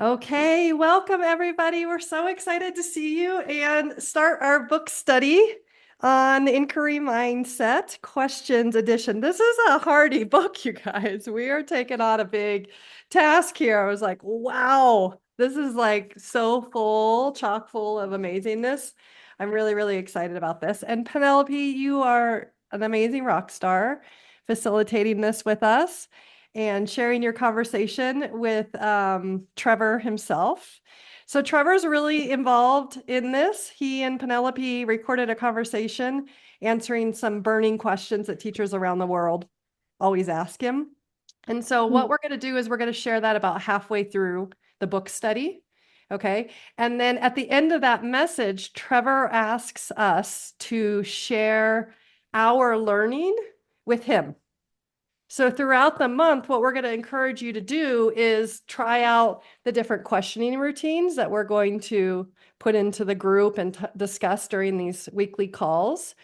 Okay, welcome everybody. We're so excited to see you and start our book study on Inquiry Mindset Questions Edition. This is a hardy book, you guys. We are taking on a big task here. I was like, wow, this is like so full, chock full of amazingness. I'm really, really excited about this. And Penelope, you are an amazing rock star facilitating this with us and sharing your conversation with Trevor himself. So Trevor's really involved in this. He and Penelope recorded a conversation answering some burning questions that teachers around the world always ask him. And so what we're going to do is we're going to share that about halfway through the book study. Okay. And then at the end of that message, Trevor asks us to share our learning with him. So throughout the month, what we're going to encourage you to do is try out the different questioning routines that we're going to put into the group and discuss during these weekly calls.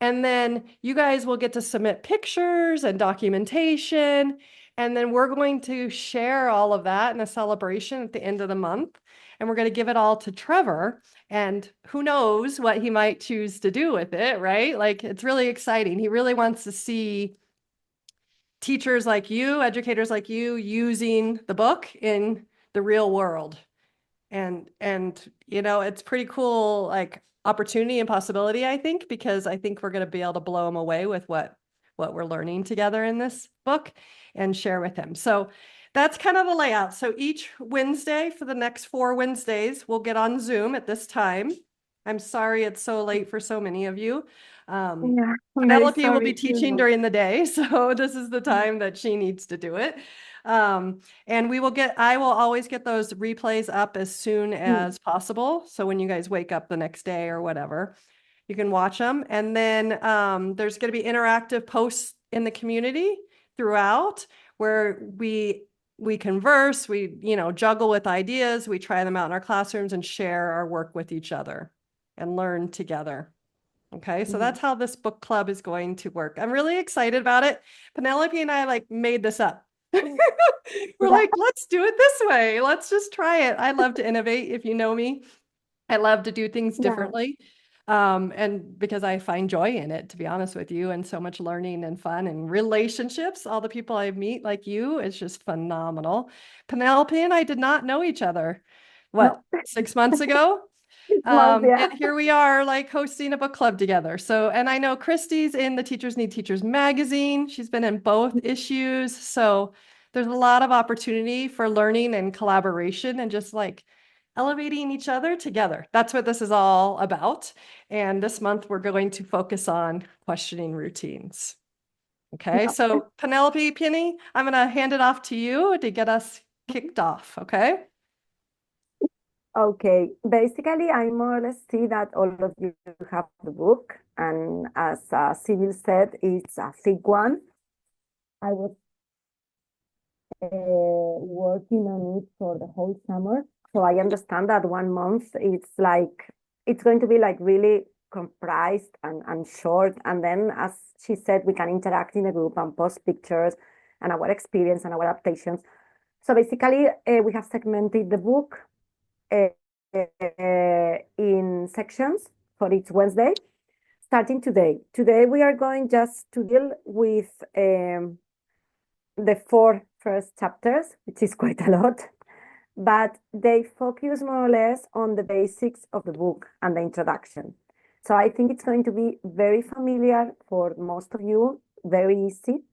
And then you guys will get to submit pictures and documentation. And then we're going to share all of that in a celebration at the end of the month. And we're going to give it all to Trevor. And who knows what he might choose to do with it, right? Like it's really exciting. He really wants to see teachers like you, educators like you, using the book in the real world. And it's pretty cool, like opportunity and possibility, I think, because I think we're going to be able to blow them away with what we're learning together in this book and share with him. So that's kind of the layout. So each Wednesday for the next 4 Wednesdays, we'll get on Zoom at this time. I'm sorry it's so late for so many of you. Yeah, I'm very Penelope will be sorry teaching too. during the day, so this is the time that she needs to do it. And I will always get those replays up as soon Mm. as possible. So when you guys wake up the next day or whatever, you can watch them. And then there's going to be interactive posts in the community throughout where we converse, we juggle with ideas, we try them out in our classrooms and share our work with each other and learn together. Okay, so Mm. that's how this book club is going to work. I'm really excited about it. Penelope and I like made this up. We're Yeah, like, let's do it this way. Let's just try it. I love to innovate, if you know me. I love to do things yeah. differently. And because I find joy in it, to be honest with you, and so much learning and fun and relationships. All the people I meet like you, it's just phenomenal. Penelope and I did not know each other, what, No, 6 months ago? 6 months, yeah. And here we are like hosting a book club together. So, and I know Christy's in the Teachers Need Teachers magazine. She's been in both issues. So there's a lot of opportunity for learning and collaboration and just like elevating each other together. That's what this is all about. And this month we're going to focus on questioning routines. Okay, No. so Penelope Penny, I'm going to hand it off to you to get us kicked off. Okay. Okay, basically, I more or less see that all of you have the book, and as Cyril said, it's a thick one. I was working on it for the whole summer, so I understand that 1 month it's going to be like really comprised and short, and then as she said, we can interact in the group and post pictures and our experience and our adaptations. So basically, we have segmented the book uh, in sections for each Wednesday, starting today. Today, we are going just to deal with the 4 first chapters, which is quite a lot, but they focus more or less on the basics of the book and the introduction. So I think it's going to be very familiar for most of you, very easy.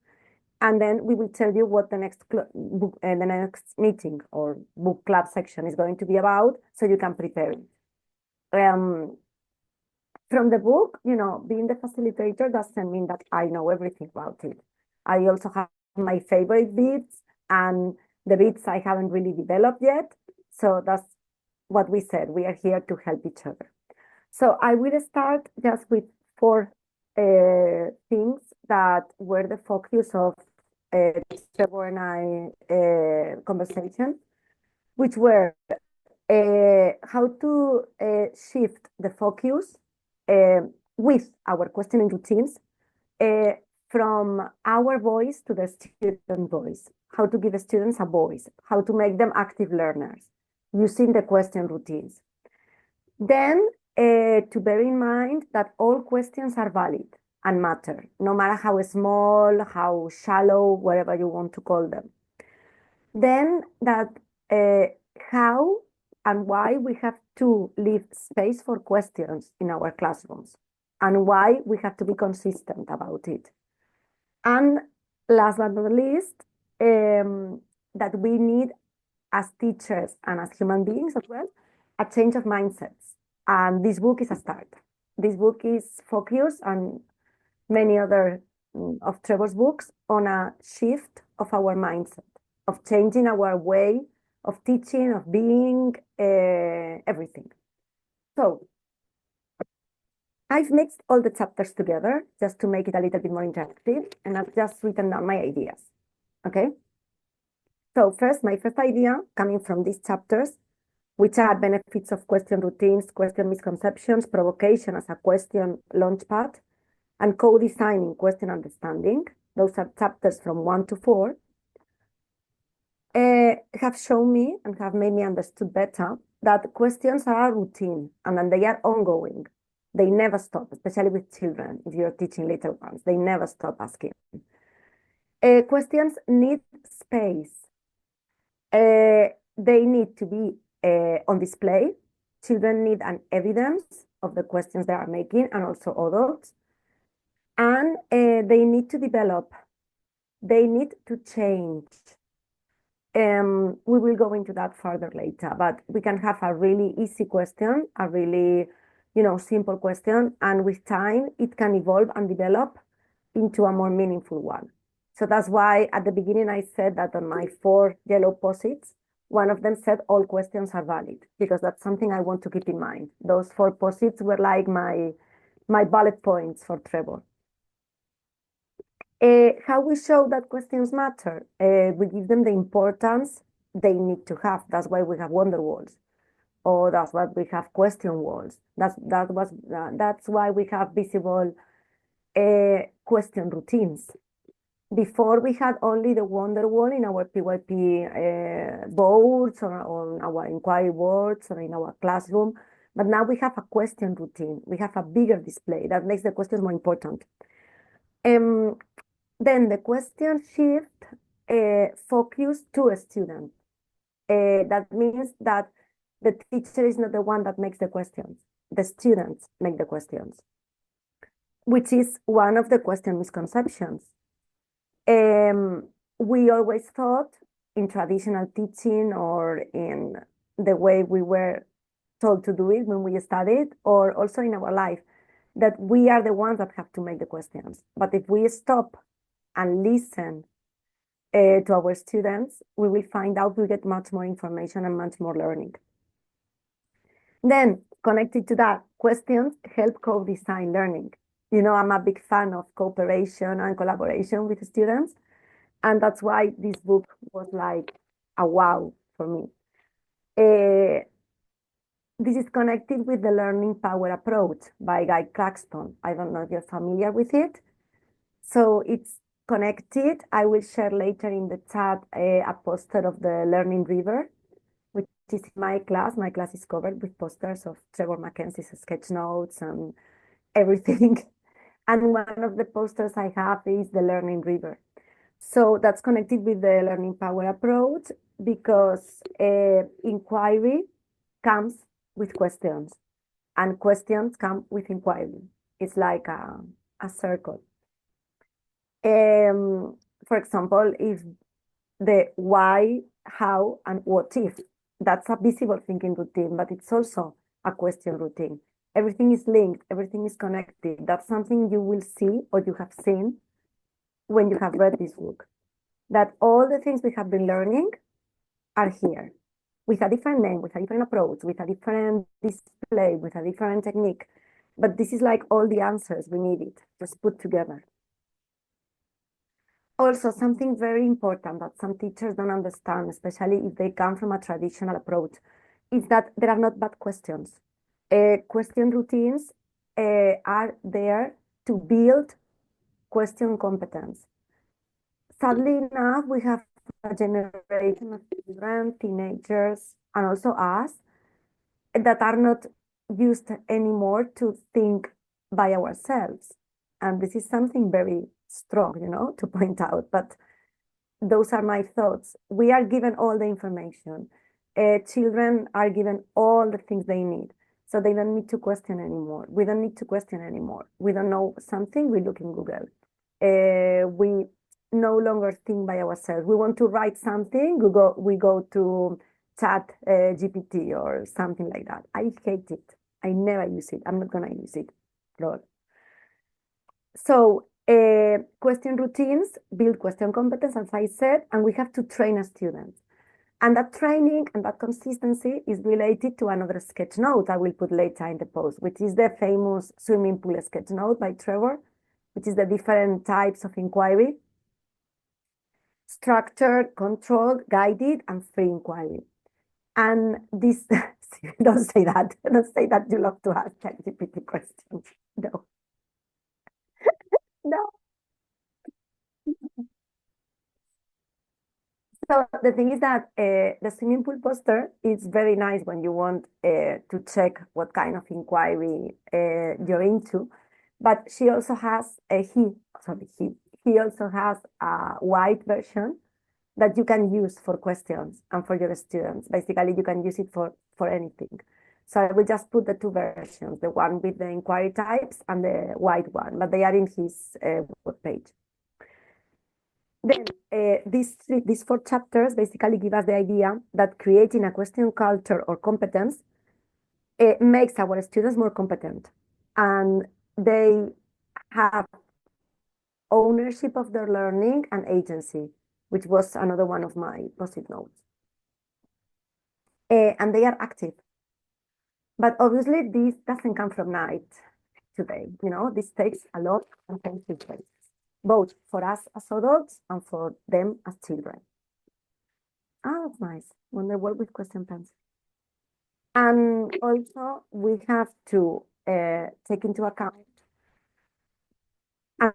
And then we will tell you what the the next meeting or book club section is going to be about, so you can prepare it. From the book, being the facilitator doesn't mean that I know everything about it. I also have my favorite bits and the bits I haven't really developed yet. So that's what we said. We are here to help each other. So I will start just with 4 things that were the focus of Trevor and I conversation, which were how to shift the focus uh, with our questioning routines uh, from our voice to the student voice, how to give the students a voice, how to make them active learners. using the question routines. Then to bear in mind that all questions are valid and matter, no matter how small, how shallow, whatever you want to call them. Then that how and why we have to leave space for questions in our classrooms and why we have to be consistent about it. And last but not least, that we need as teachers and as human beings as well, a change of mindsets. And this book is a start. This book is focused on many other of Trevor's books on a shift of our mindset, of changing our way of teaching, of being, everything. So I've mixed all the chapters together just to make it a little bit more interactive, and I've just written down my ideas. Okay? So first, my first idea coming from these chapters, which are benefits of question routines, question misconceptions, provocation as a question launchpad, and co-designing question understanding. Those are chapters from 1 to 4. Have shown me and have made me understood better that questions are routine and then they are ongoing. They never stop, especially with children. If you're teaching little ones, they never stop asking. Questions need space. They need to be on display. Children need an evidence of the questions they are making, and also adults. And they need to develop. They need to change. We will go into that further later, but we can have a really easy question, a really, simple question, and with time, it can evolve and develop into a more meaningful one. So that's why at the beginning I said that on my 4 yellow post-its, one of them said all questions are valid, because that's something I want to keep in mind. Those 4 post-its were like my bullet points for Trevor. How we show that questions matter? We give them the importance they need to have. That's why we have wonder walls, or that's why we have question walls. That's why we have visible question routines. Before we had only the wonder wall in our PYP boards or on our inquiry boards or in our classroom, but now we have a question routine. We have a bigger display that makes the questions more important. Then the question shift focus to a student. That means that the teacher is not the one that makes the questions. The students make the questions, which is one of the question misconceptions. We always thought in traditional teaching or in the way we were told to do it when we studied, or also in our life, that we are the ones that have to make the questions. But if we stop and listen to our students, we will find out we get much more information and much more learning. Then, connected to that, questions help co-design learning. I'm a big fan of cooperation and collaboration with students, and that's why this book was like a wow for me. This is connected with the Learning Power Approach by Guy Claxton. I don't know if you're familiar with it. So it's connected. I will share later in the chat a poster of the Learning River, which is my class. My class is covered with posters of Trevor Mackenzie's sketch notes and everything. And one of the posters I have is the Learning River. So that's connected with the Learning Power Approach because inquiry comes with questions and questions come with inquiry. It's like a circle. For example, if the why, how, and what if, that's a visible thinking routine, but it's also a question routine. Everything is linked, everything is connected. That's something you will see or you have seen when you have read this book. That all the things we have been learning are here with a different name, with a different approach, with a different display, with a different technique. But this is like all the answers we needed just put together. Also, something very important that some teachers don't understand, especially if they come from a traditional approach, is that there are not bad questions. Question routines are there to build question competence. Sadly enough, we have a generation of children, teenagers, and also us that are not used anymore to think by ourselves. And this is something very strong, to point out, but those are my thoughts. We are given all the information. Children are given all the things they need. So they don't need to question anymore. We don't need to question anymore. We don't know something, we look in Google. We no longer think by ourselves. We want to write something, we go to Chat GPT or something like that. I hate it. I never use it. I'm not gonna use it. Lord. So question routines build question competence, as I said, and we have to train a student. And that training and that consistency is related to another sketch note I will put later in the post, which is the famous swimming pool sketch note by Trevor, which is the different types of inquiry: structured, controlled, guided, and free inquiry. And this, don't say that. Don't say that you love to ask ChatGPT questions. No. No. So the thing is that the swimming pool poster is very nice when you want to check what kind of inquiry you're into. But she also has he also has a white version that you can use for questions and for your students. Basically, you can use it for anything. So I will just put the two versions, the one with the inquiry types and the white one, but they are in his webpage. Then these 4 chapters basically give us the idea that creating a question culture or competence makes our students more competent, and they have ownership of their learning and agency, which was another one of my post-it notes. And they are active. But obviously, this doesn't come from night today. This takes a lot of patience, both for us as adults and for them as children. Ah, that's nice. When they work with question pencil. And also, we have to take into account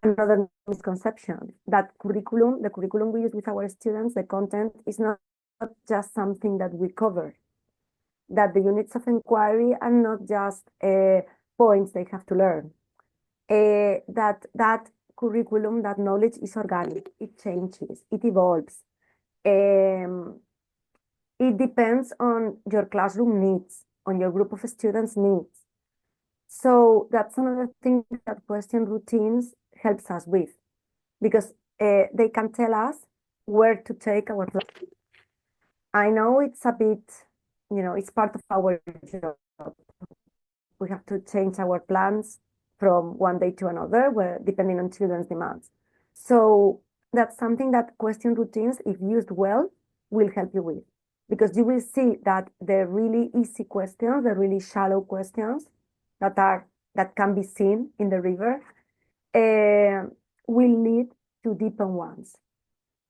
another misconception, that the curriculum we use with our students, the content is not just something that we cover, that the units of inquiry are not just points they have to learn, that curriculum, that knowledge is organic, it changes, it evolves. It depends on your classroom needs, on your group of students' needs. So that's another thing that question routines helps us with, because they can tell us where to take our plan. I know it's a bit, it's part of our job. We have to change our plans from one day to another, depending on children's demands. So that's something that question routines, if used well, will help you with, because you will see that the really easy questions, the really shallow questions that can be seen in the river, will lead to deeper ones,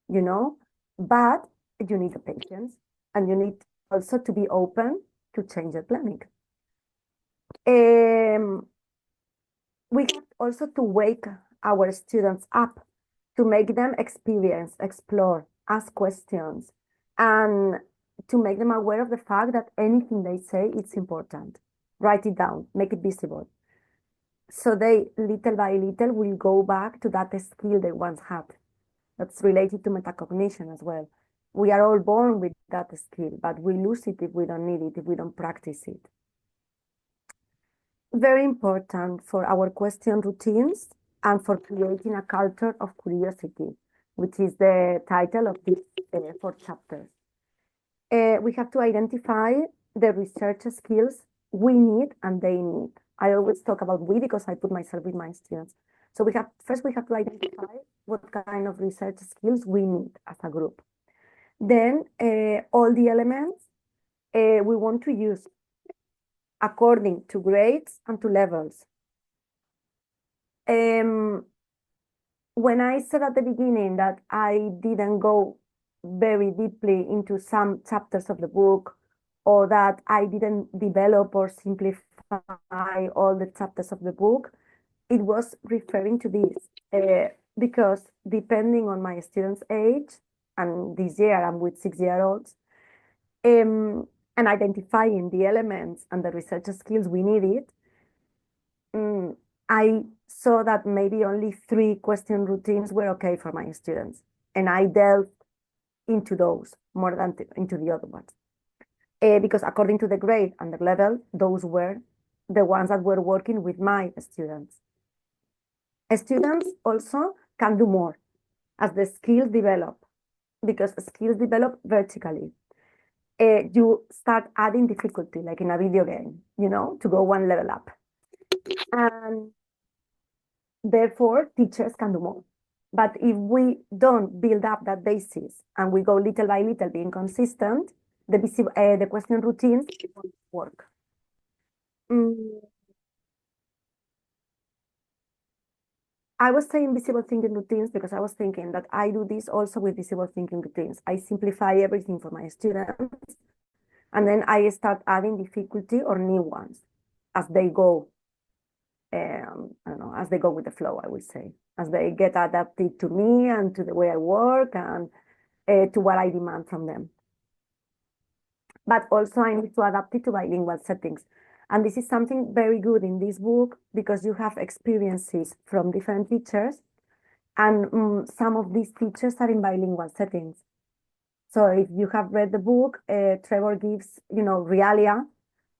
but you need the patience, and you need also to be open to change your planning. We have also to wake our students up, to make them experience, explore, ask questions, and to make them aware of the fact that anything they say, it's important. Write it down, make it visible. So they, little by little, will go back to that skill they once had. That's related to metacognition as well. We are all born with that skill, but we lose it if we don't need it, if we don't practice it. Very important for our question routines and for creating a culture of curiosity, which is the title of these 4 chapters. We have to identify the research skills we need and they need. I always talk about we because I put myself with my students. So we have to identify what kind of research skills we need as a group. Then all the elements we want to use according to grades and to levels. When I said at the beginning that I didn't go very deeply into some chapters of the book, or that I didn't develop or simplify all the chapters of the book, it was referring to this, because depending on my students' age, and this year I'm with 6-year-olds, and identifying the elements and the research skills we needed, I saw that maybe only 3 question routines were okay for my students, and I delved into those more than into the other ones. Because according to the grade and the level, those were the ones that were working with my students. Students also can do more as the skills develop, because skills develop vertically. You start adding difficulty, like in a video game, to go one level up. And therefore, teachers can do more. But if we don't build up that basis and we go little by little being consistent, the question routines won't work. I was saying visible thinking routines because I was thinking that I do this also with visible thinking routines. I simplify everything for my students, and then I start adding difficulty or new ones as they go. I don't know, as they go with the flow, I would say, as they get adapted to me and to the way I work and to what I demand from them. But also I need to adapt it to bilingual settings. And this is something very good in this book because you have experiences from different teachers, and some of these teachers are in bilingual settings. So if you have read the book, Trevor gives, realia,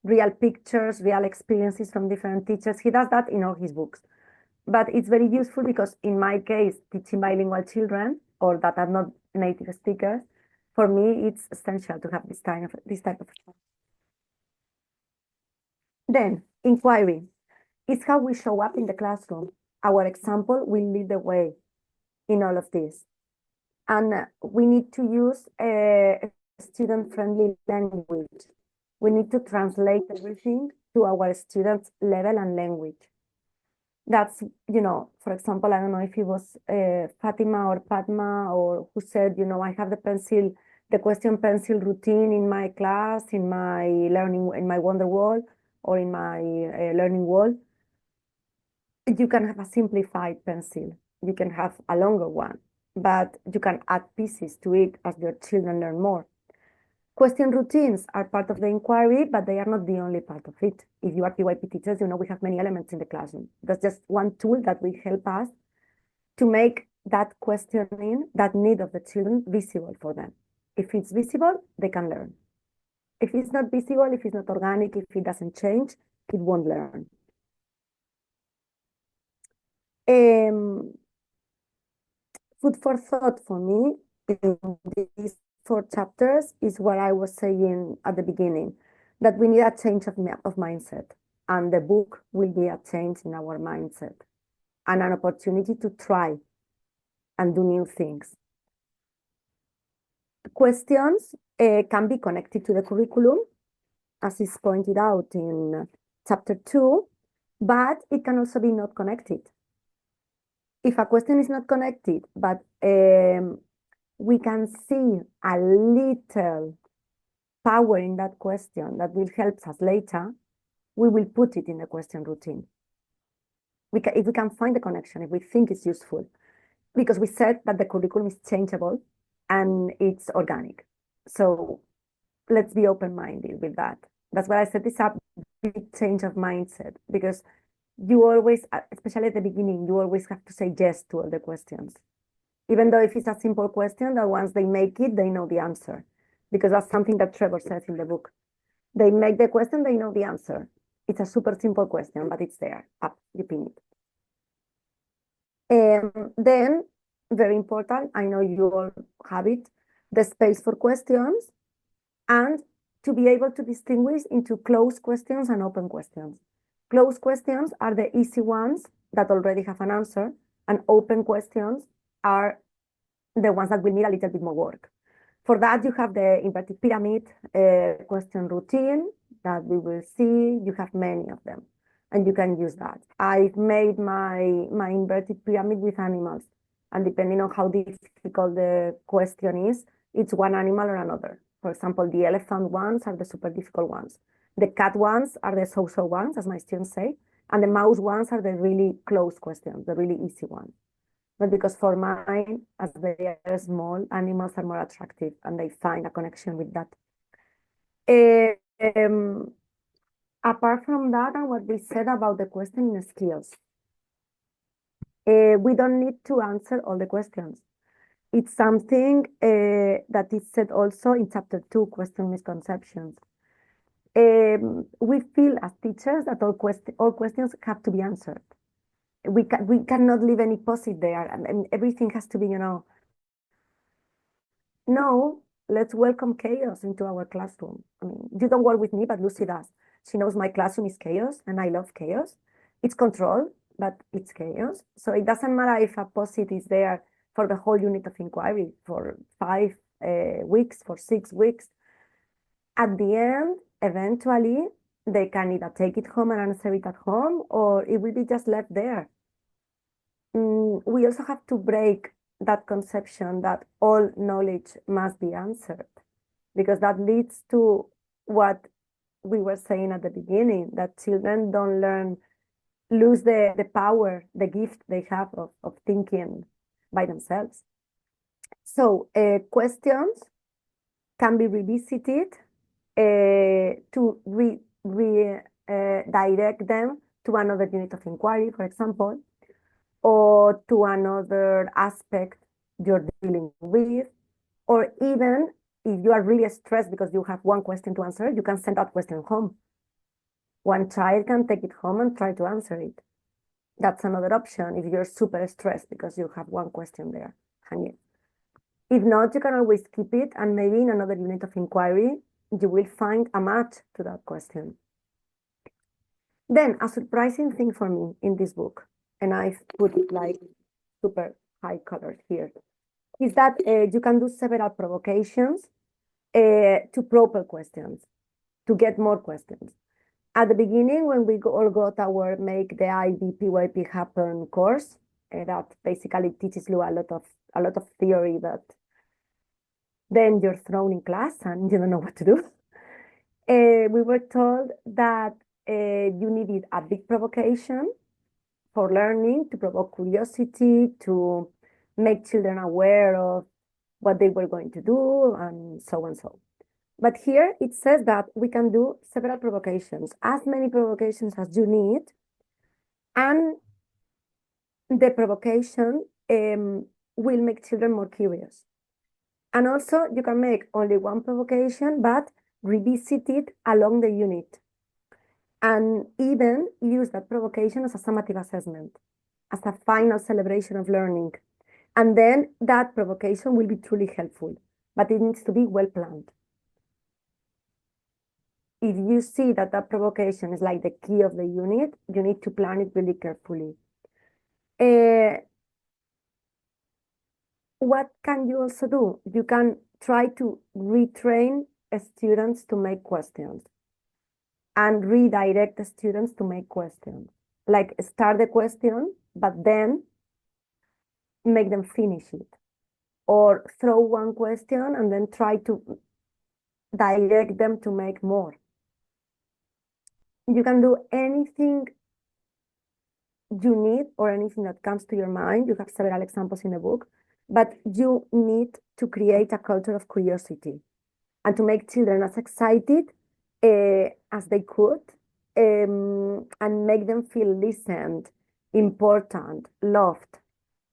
real pictures, real experiences from different teachers. He does that in all his books. But it's very useful because in my case, teaching bilingual children or that are not native speakers, for me, it's essential to have this type of. Then, inquiry is how we show up in the classroom. Our example will lead the way in all of this. And we need to use a student-friendly language. We need to translate everything to our students' level and language. That's, for example, I don't know if it was Fatima or Padma or who said, I have the question pencil routine in my class, in my Wonder Wall or in my learning wall. You can have a simplified pencil. You can have a longer one, but you can add pieces to it as your children learn more. Question routines are part of the inquiry, but they are not the only part of it. If you are PYP teachers, we have many elements in the classroom. That's just one tool that will help us to make that questioning, that need of the children visible for them. If it's visible, they can learn. If it's not visible, if it's not organic, if it doesn't change, it won't learn. Food for thought for me in these 4 chapters is what I was saying at the beginning, that we need a change of mindset, and the book will be a change in our mindset and an opportunity to try and do new things. Questions can be connected to the curriculum, as is pointed out in chapter 2, but it can also be not connected. If a question is not connected, but we can see a little power in that question that will help us later, we will put it in the question routine. If we can find the connection, if we think it's useful, because we said that the curriculum is changeable and it's organic. So let's be open-minded with that. That's why I set this up, big change of mindset, because you always, especially at the beginning, you always have to say yes to all the questions. Even though if it's a simple question, that once they make it, they know the answer. Because that's something that Trevor says in the book. They make the question, they know the answer. It's a super simple question, but it's there, up, you pin it. Then, very important, I know you all have it, the space for questions, and to be able to distinguish into closed questions and open questions. Closed questions are the easy ones that already have an answer, and open questions are the ones that will need a little bit more work. For that, you have the inverted pyramid question routine that we will see. You have many of them, and you can use that. I've made my inverted pyramid with animals, and depending on how difficult the question is, it's one animal or another. For example, the elephant ones are the super difficult ones. The cat ones are the so-so ones, as my students say, and the mouse ones are the really close questions, the really easy ones. but because for mine, as they are small, animals are more attractive and they find a connection with that. Um, apart from that, and what we said about the questioning skills, we don't need to answer all the questions. It's something that is said also in chapter 2, question misconceptions. We feel as teachers that all questions have to be answered. We cannot leave any posit there, and everything has to be, no, let's welcome chaos into our classroom. I mean, you don't work with me, but Lucy does. She knows my classroom is chaos, and I love chaos. It's control, but it's chaos. So it doesn't matter if a posit is there for the whole unit of inquiry, for 5 weeks, for 6 weeks. At the end, eventually, they can either take it home and answer it at home, or it will be just left there. We also have to break that conception that all knowledge must be answered, because that leads to what we were saying at the beginning, that children don't lose the power, the gift they have of thinking by themselves. So questions can be revisited to direct them to another unit of inquiry, for example, or to another aspect you're dealing with, or even if you are really stressed because you have one question to answer, you can send that question home. One child can take it home and try to answer it. That's another option if you're super stressed because you have one question there hanging. If not, you can always keep it, and maybe in another unit of inquiry, you will find a match to that question. Then, a surprising thing for me in this book, and I've put it like super high color here, is that you can do several provocations to proper questions, to get more questions. At the beginning, when we all got our Make the IBPYP Happen course, that basically teaches you a lot of theory, but then you're thrown in class and you don't know what to do. We were told that you needed a big provocation for learning, to provoke curiosity, to make children aware of what they were going to do, and so and so. But here it says that we can do several provocations, as many provocations as you need, and the provocation will make children more curious. And also you can make only one provocation, but revisit it along the unit, and even use that provocation as a summative assessment, as a final celebration of learning. And then that provocation will be truly helpful, but it needs to be well planned. If you see that that provocation is like the key of the unit, you need to plan it really carefully. What can you also do? You can try to retrain students to make questions and redirect the students to make questions. Like start the question, but then make them finish it. Or throw one question and then try to direct them to make more. You can do anything you need or anything that comes to your mind. You have several examples in the book, but you need to create a culture of curiosity and to make children as excited as they could, and make them feel listened, important, loved,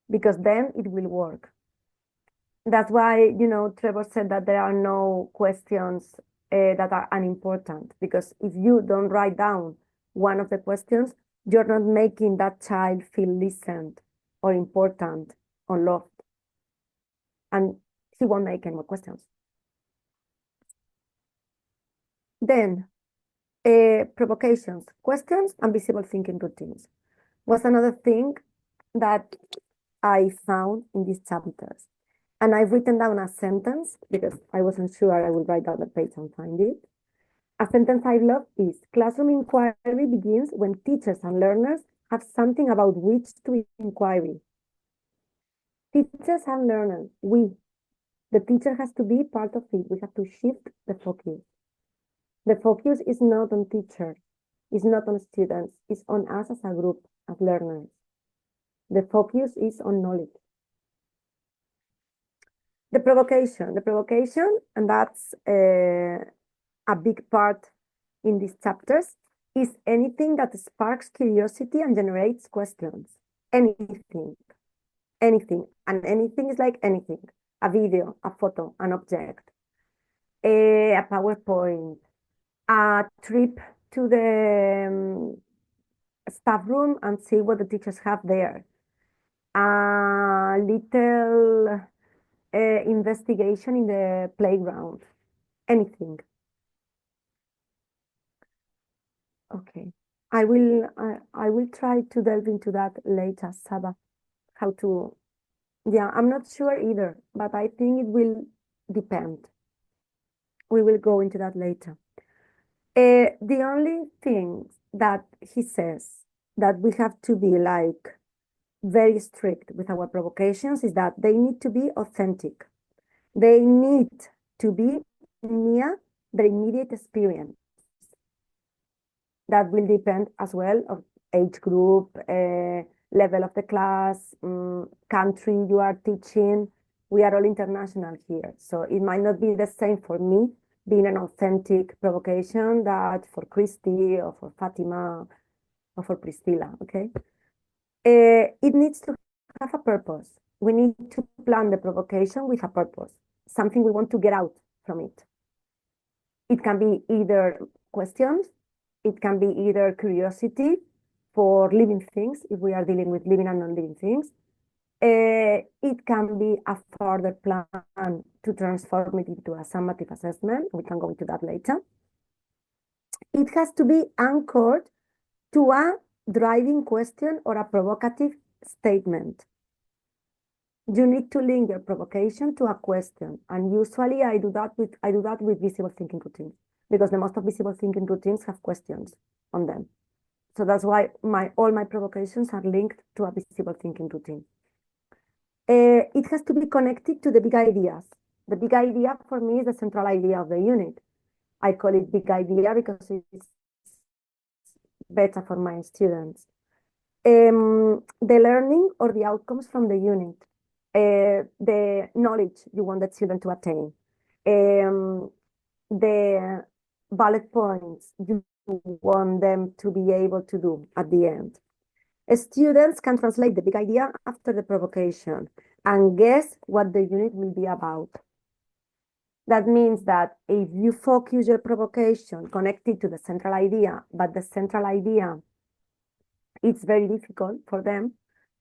because then it will work. That's why, Trevor said that there are no questions that are unimportant, because if you don't write down one of the questions, you're not making that child feel listened or important or loved, and he won't make any more questions. Then, provocations, questions, and visible thinking routines was another thing that I found in these chapters. And I've written down a sentence because I wasn't sure I would write down the page and find it. A sentence I love is, classroom inquiry begins when teachers and learners have something about which to inquiry. Teachers and learners, the teacher has to be part of it. We have to shift the focus. The focus is not on teachers, it's not on students, it's on us as a group, as learners. The focus is on knowledge. The provocation, and that's a big part in these chapters, is anything that sparks curiosity and generates questions. Anything. And anything is like anything. A video, a photo, an object, a PowerPoint, a trip to the staff room and see what the teachers have there. A little investigation in the playground. Anything. Okay. I will try to delve into that later, Saba. How to, yeah, I'm not sure either, but I think it will depend. We will go into that later. The only thing that he says that we have to be like very strict with our provocations is that they need to be authentic. They need to be near the immediate experience. That will depend as well of age group, level of the class, country you are teaching. We are all international here, so it might not be the same for me being an authentic provocation that for Christy or for Fatima or for Priscilla, okay? It needs to have a purpose. We need to plan the provocation with a purpose, something we want to get out from it. It can be either questions, it can be either curiosity for living things, if we are dealing with living and non-living things. It can be a further plan to transform it into a summative assessment. We can go into that later. It has to be anchored to a driving question or a provocative statement. You need to link your provocation to a question, and usually I do that with visible thinking routines, because the most of visible thinking routines have questions on them. So that's why all my provocations are linked to a visible thinking routine. It has to be connected to the big ideas. The big idea for me is the central idea of the unit. I call it big idea because it's better for my students. The learning or the outcomes from the unit, the knowledge you want the children to attain, the bullet points you want them to be able to do at the end. Students can translate the big idea after the provocation and guess what the unit will be about. That means that if you focus your provocation connected to the central idea, but the central idea it's very difficult for them,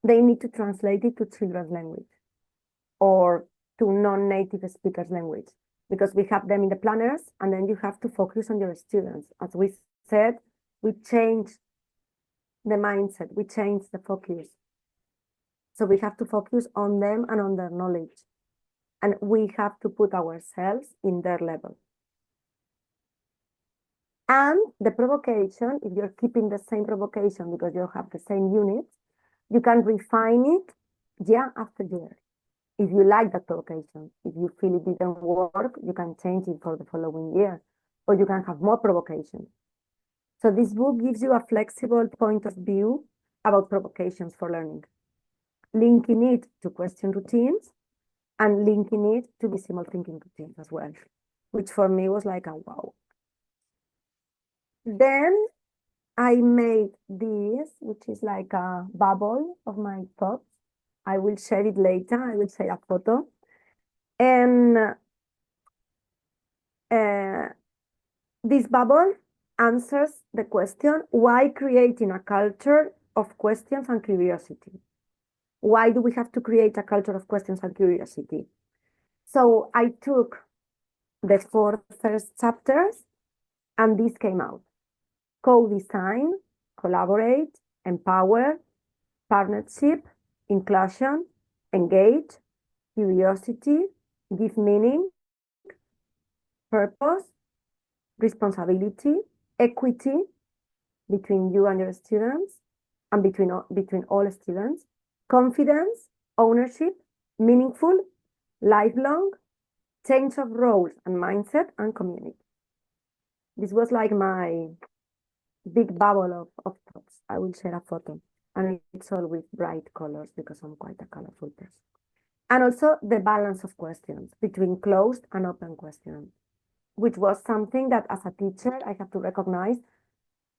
they need to translate it to children's language or to non-native speakers' language, because we have them in the planners, and then you have to focus on your students. As we said, we change the mindset, we change the focus. So we have to focus on them and on their knowledge. And we have to put ourselves in their level. And the provocation, if you're keeping the same provocation because you have the same units, you can refine it year after year. If you like that provocation, if you feel it didn't work, you can change it for the following year, or you can have more provocations. So this book gives you a flexible point of view about provocations for learning, linking it to question routines and linking it to visible thinking routines as well, which for me was like a wow. Then I made this, which is like a bubble of my thoughts. I will share it later. I will share a photo. And this bubble answers the question, why creating a culture of questions and curiosity? Why do we have to create a culture of questions and curiosity? So I took the 4 first chapters, and this came out. Co-design, collaborate, empower, partnership, inclusion, engage, curiosity, give meaning, purpose, responsibility, equity between you and your students and between all students, confidence, ownership, meaningful, lifelong, change of roles and mindset, and community. This was like my big bubble of thoughts. I will share a photo. and it's all with bright colors because I'm quite a colorful person. And also the balance of questions between closed and open questions, which was something that as a teacher, I have to recognize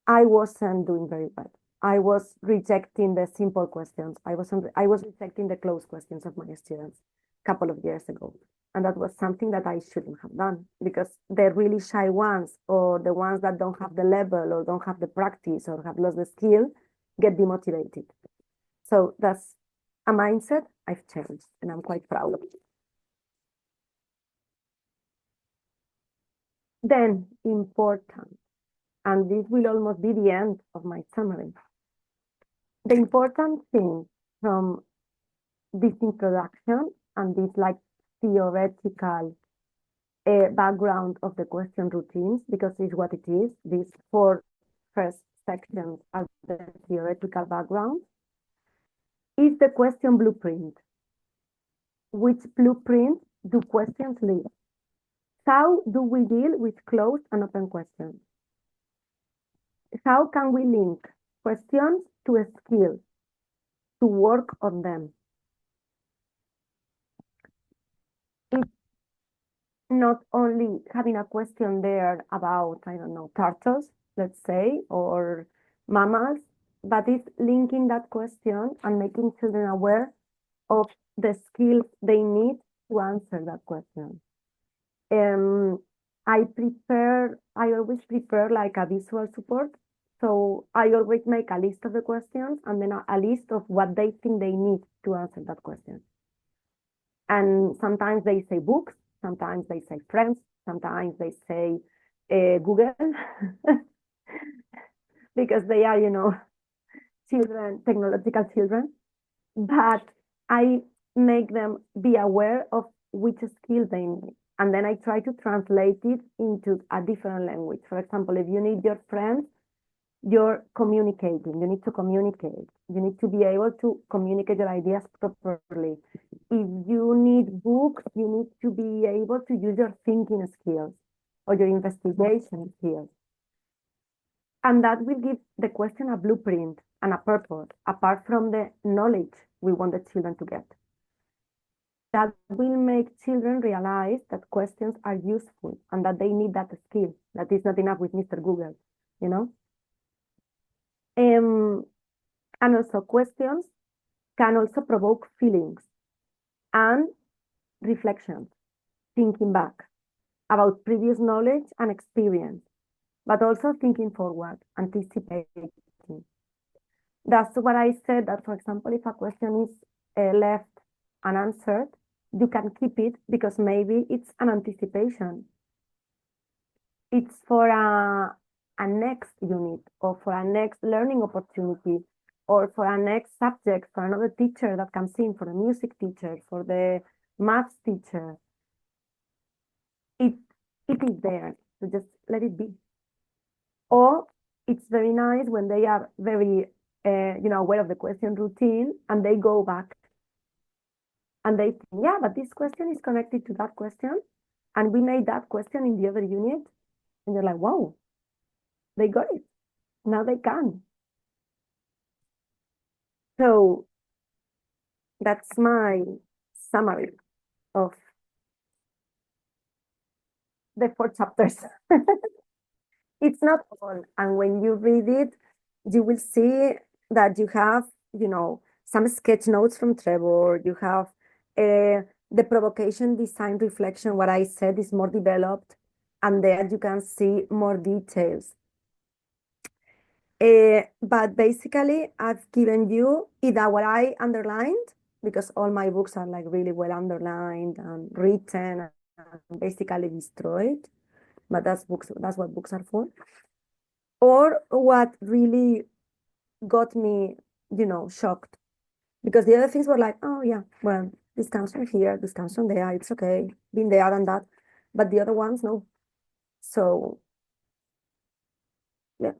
I wasn't doing very well. I was rejecting the simple questions. I was rejecting the closed questions of my students a couple of years ago. And that was something that I shouldn't have done because the really shy ones or the ones that don't have the level or don't have the practice or have lost the skill get demotivated. So that's a mindset I've changed and I'm quite proud of it. Then important, and this will almost be the end of my summary. The important thing from this introduction and this like theoretical background of the question routines, because it's what it is, these four first sections are the theoretical background, is the question blueprint. Which blueprint do questions leave? How do we deal with closed and open questions? How can we link questions to a skill, to work on them? It's not only having a question there about, I don't know, turtles, let's say, or mammals, but it's linking that question and making children aware of the skills they need to answer that question. I always prepare like a visual support. So I always make a list of the questions and then a list of what they think they need to answer that question. And sometimes they say books, sometimes they say friends, sometimes they say Google, because they are, children, technological children. But I make them be aware of which skill they need. And then I try to translate it into a different language. For example, if you need your friends, you're communicating. You need to communicate. You need to be able to communicate your ideas properly. If you need books, you need to be able to use your thinking skills or your investigation skills. And that will give the question a blueprint and a purpose, apart from the knowledge we want the children to get. That will make children realize that questions are useful and that they need that skill, that is not enough with Mr. Google, you know? And also questions can also provoke feelings and reflections, thinking back about previous knowledge and experience, but also thinking forward, anticipating. That's what I said, that, for example, if a question is left unanswered, you can keep it because maybe it's an anticipation. It's for a next unit or for a next learning opportunity or for a next subject, for another teacher that comes in, for the music teacher, for the maths teacher. It is there, so just let it be. Or it's very nice when they are very aware of the question routine and they go back and they think, yeah, but this question is connected to that question. And we made that question in the other unit. And they're like, wow, they got it. Now they can. So that's my summary of the four chapters. It's not all. And when you read it, you will see that you have, some sketch notes from Trevor. You have the provocation, design, reflection. What I said is more developed. And there you can see more details. But basically, I've given you either what I underlined, because all my books are like really well underlined and written and basically destroyed. But that's what books are for. Or what really got me, shocked. Because the other things were like, oh yeah, well, this comes from here, this comes from there, it's okay, been there and that. But the other ones, no. So yeah,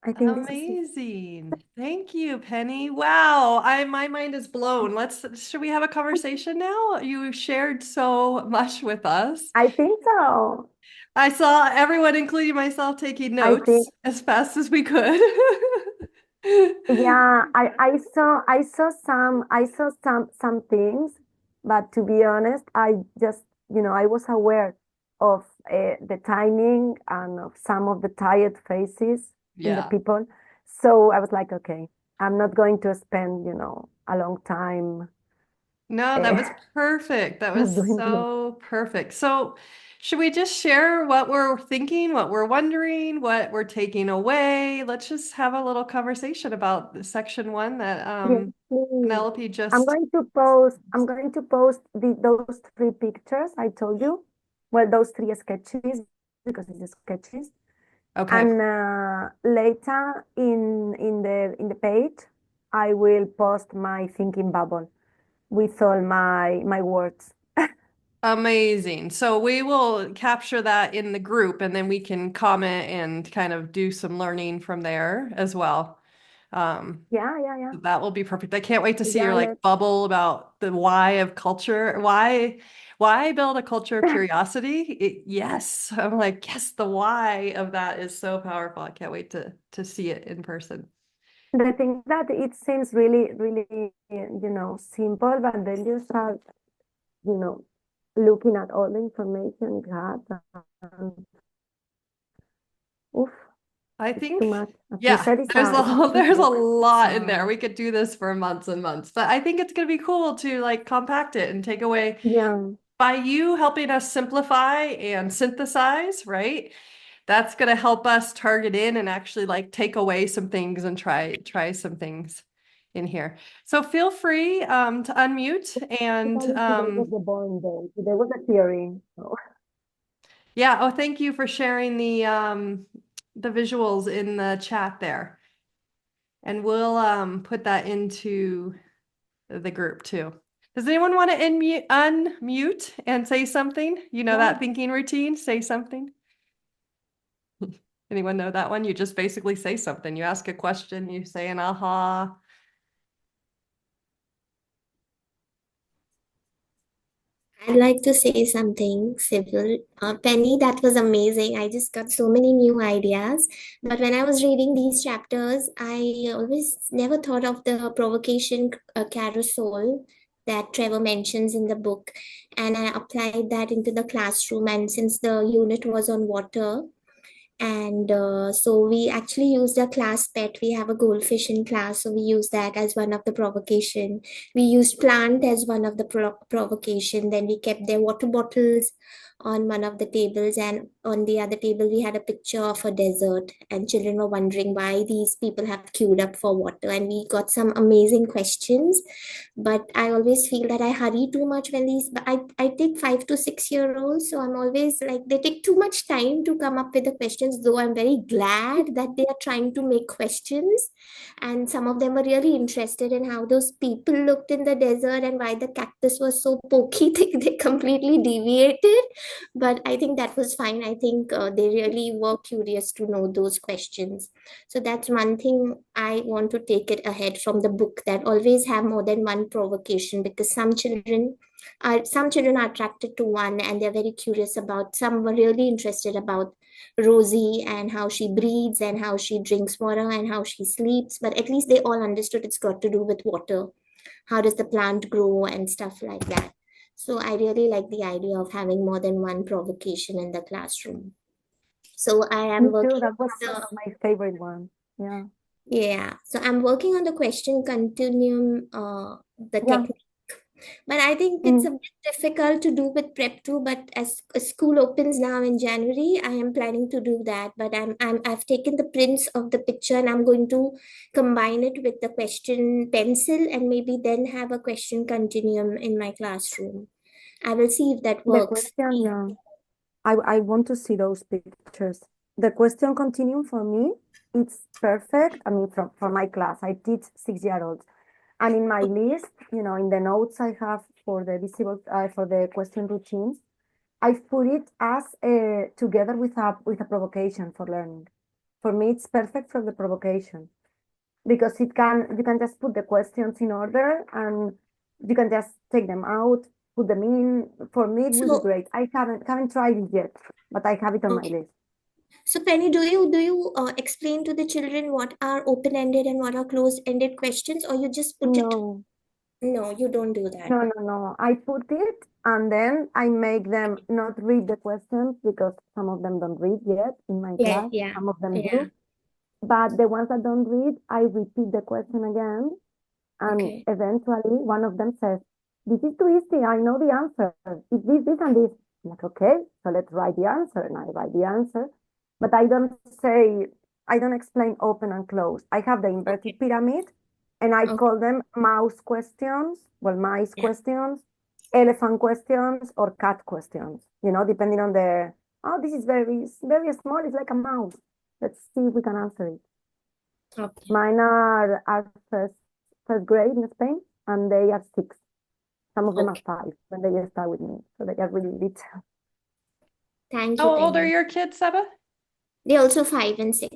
I think this is it. Amazing. Thank you, Penny. Wow, my mind is blown. Should we have a conversation now? You shared so much with us. I think so. I saw everyone, including myself, taking I think notes as fast as we could. Yeah, I saw some things, but to be honest, I just, I was aware of the timing and of some of the tired faces in the Yeah. people. So I was like, okay, I'm not going to spend, a long time No, that uh, was perfect. That was doing this. so perfect. So, should we just share what we're thinking, what we're wondering, what we're taking away? Let's just have a little conversation about the section one that Yes, please. Penelope I'm just. going to post, I'm going to post those three pictures I told you. Well, those three sketches because it's sketches. Okay. And later in the page, I will post my thinking bubble with all my words. Amazing. So we will capture that in the group and then we can comment and kind of do some learning from there as well. Um, Yeah, yeah, yeah. that will be perfect. I can't wait to see your Yeah, like bubble about the why of culture. Why build a culture of curiosity? Yes. I'm like, yes, the why of that is so powerful. I can't wait to see it in person. the thing that it seems really, really, simple, but then you start, you know, looking at all the information it has, and oof, I it's too think, much. As you yeah, said, it's a huge there's a book. It's lot in there. We could do this for months and months, but I think it's gonna be cool to like compact it and take away yeah. by you helping us simplify and synthesize, right? That's gonna help us target in and actually like take away some things and try some things in here. So feel free to unmute and Basically, today was the boring day. Today was a theory. So. yeah, oh thank you for sharing the visuals in the chat there. And we'll put that into the group too. Does anyone want to unmute and say something? You know Yeah. that thinking routine? Say something. Anyone know that one? You just basically say something. You ask a question, you say an aha. I'd like to say something, Civil. Penny, that was amazing. I just got so many new ideas. But when I was reading these chapters, I always never thought of the provocation carousel that Trevor mentions in the book. And I applied that into the classroom. And since the unit was on water, and so we actually used a class pet. We have a goldfish in class, so we use that as one of the provocation. We used plant as one of the provocation. Then we kept their water bottles on one of the tables, and on the other table we had a picture of a desert, and children were wondering why these people have queued up for water. And we got some amazing questions, but I always feel that I hurry too much when I take 5 to 6 year olds, so I'm always like they take too much time to come up with the questions, though I'm very glad that they are trying to make questions. And some of them were really interested in how those people looked in the desert and why the cactus was so pokey. They completely deviated, but I think that was fine. I think they really were curious to know those questions. So that's one thing I want to take it ahead from the book, that always have more than one provocation, because some children are attracted to one and they're very curious about, some were really interested about Rosie and how she breathes and how she drinks water and how she sleeps, but at least they all understood it's got to do with water. How does the plant grow and stuff like that. So I really like the idea of having more than one provocation in the classroom. So I Me am too. working That was on one the of my favorite ones. Yeah. Yeah, so I'm working on the question continuum, the Yeah. technique. But I think it's Mm. a bit difficult to do with prep two. But as school opens now in January, I am planning to do that. But I've taken the prints of the picture and I'm going to combine it with the question pencil and maybe then have a question continuum in my classroom. I will see if that The works. question, yeah. I want to see those pictures. The question continuum for me, it's perfect. I mean, for my class, I teach 6 year olds. And in my list, in the notes I have for the for the question routines, I've put it as together with a provocation for learning. For me, it's perfect for the provocation because you can just put the questions in order and you can just take them out, put them in. For me, it will be So, great. I haven't tried it yet, but I have it on my okay. list. So Penny, do you explain to the children what are open-ended and what are closed-ended questions, or you just put it? No, No, you don't do that. no. I put it and then I make them not read the questions because some of them don't read yet in my Yeah, class. yeah, Some of them yeah. do. But the ones that don't read, I repeat the question again. And Okay. eventually one of them says, this is too easy. I know the answer. It's this, and this. I'm like, okay, so let's write the answer. And I write the answer. But I don't explain open and close. I have the Okay. inverted pyramid and I Okay. call them mouse questions, mice Yeah. questions, elephant questions, or cat questions, depending on this is very small. It's like a mouse. Let's see if we can answer it. Okay. Mine are first grade in Spain, and they are 6. Some of them are Okay. 5 when they start with me, so they are really little. Thank How you, old are Penny. your kids, Seba? They're also 5 and 6.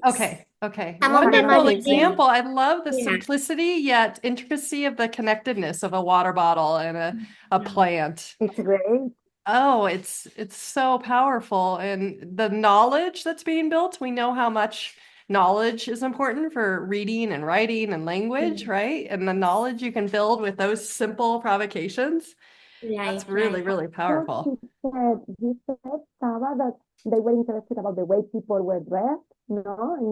Okay, Some of them are wonderful using, example. I love the yeah. simplicity yet intricacy of the connectedness of a water bottle and a Yeah. plant. It's great. Oh, it's so powerful. And the knowledge that's being built, we know how much knowledge is important for reading and writing and language, right? And the knowledge you can build with those simple provocations, Right, that's really, right. really So powerful. you said, Saba, that they were interested about the way people were dressed, in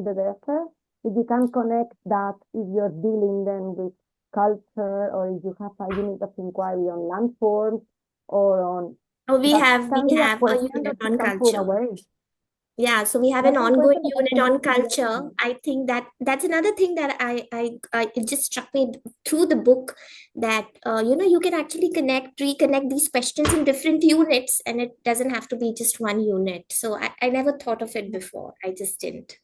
the desert. If you can connect that if you're dealing then with culture, or if you have a unit of inquiry on landforms, or on Oh, we that have can we be a have a question that unit you on can put culture. away. Yeah, so we have an That's a ongoing question that I unit cannot on culture. imagine. I think that's another thing that I it just struck me through the book that you can actually reconnect these questions in different units, and it doesn't have to be just one unit. So I never thought of it before. I just didn't.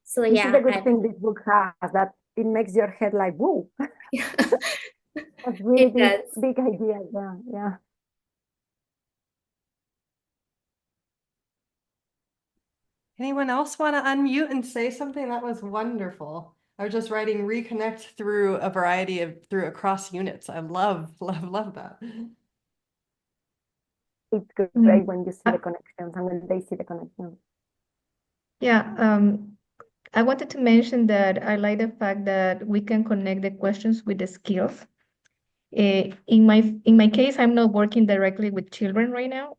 So This is the yeah, good thing this book has, that it makes your head like, whoa, that's really it big, does. big idea. Yeah, yeah. Anyone else want to unmute and say something? That was wonderful. I was just writing reconnect through a variety of through across units. I love, love, love that. It's Mm, great when you see the connections and when they see the connections. Yeah, I wanted to mention that I like the fact that we can connect the questions with the skills. In my case, I'm not working directly with children right now.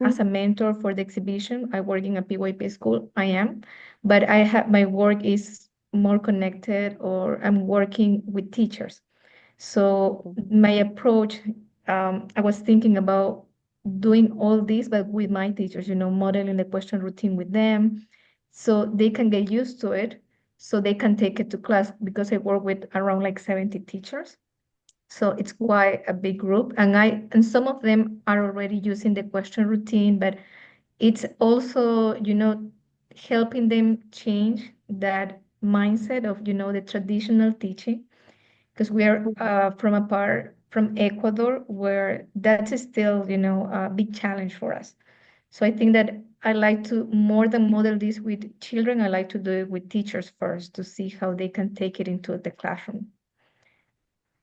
As a mentor for the exhibition, I work in a PYP school. I am, but I have my work is more connected, or I'm working with teachers. So my approach, I was thinking about doing all this, but with my teachers, modeling the question routine with them, so they can get used to it, so they can take it to class, because I work with around like 70 teachers. So it's quite a big group, and some of them are already using the question routine, but it's also, helping them change that mindset of, the traditional teaching, because we are from a part from Ecuador where that is still, a big challenge for us. So I think that I like to, more than model this with children, I like to do it with teachers first to see how they can take it into the classroom.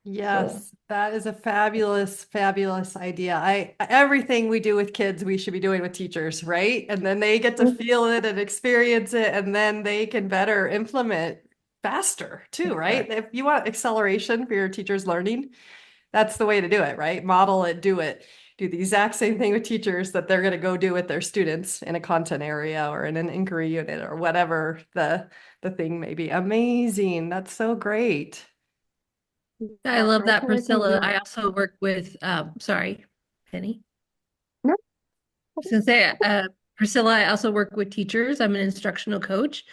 So Yes, that is a fabulous, fabulous idea. Everything we do with kids, we should be doing with teachers, right? And then they get to feel it and experience it, and then they can better implement faster too, right? exactly. If you want acceleration for your teachers' learning, that's the way to do it, right? Model it, do it. Do the exact same thing with teachers that they're going to go do with their students in a content area or in an inquiry unit or whatever the thing may be. Amazing. That's so great. I love I that, can Priscilla. recommend. I also work with, sorry, Penny. No, I was gonna say, Priscilla, I also work with teachers. I'm an instructional coach.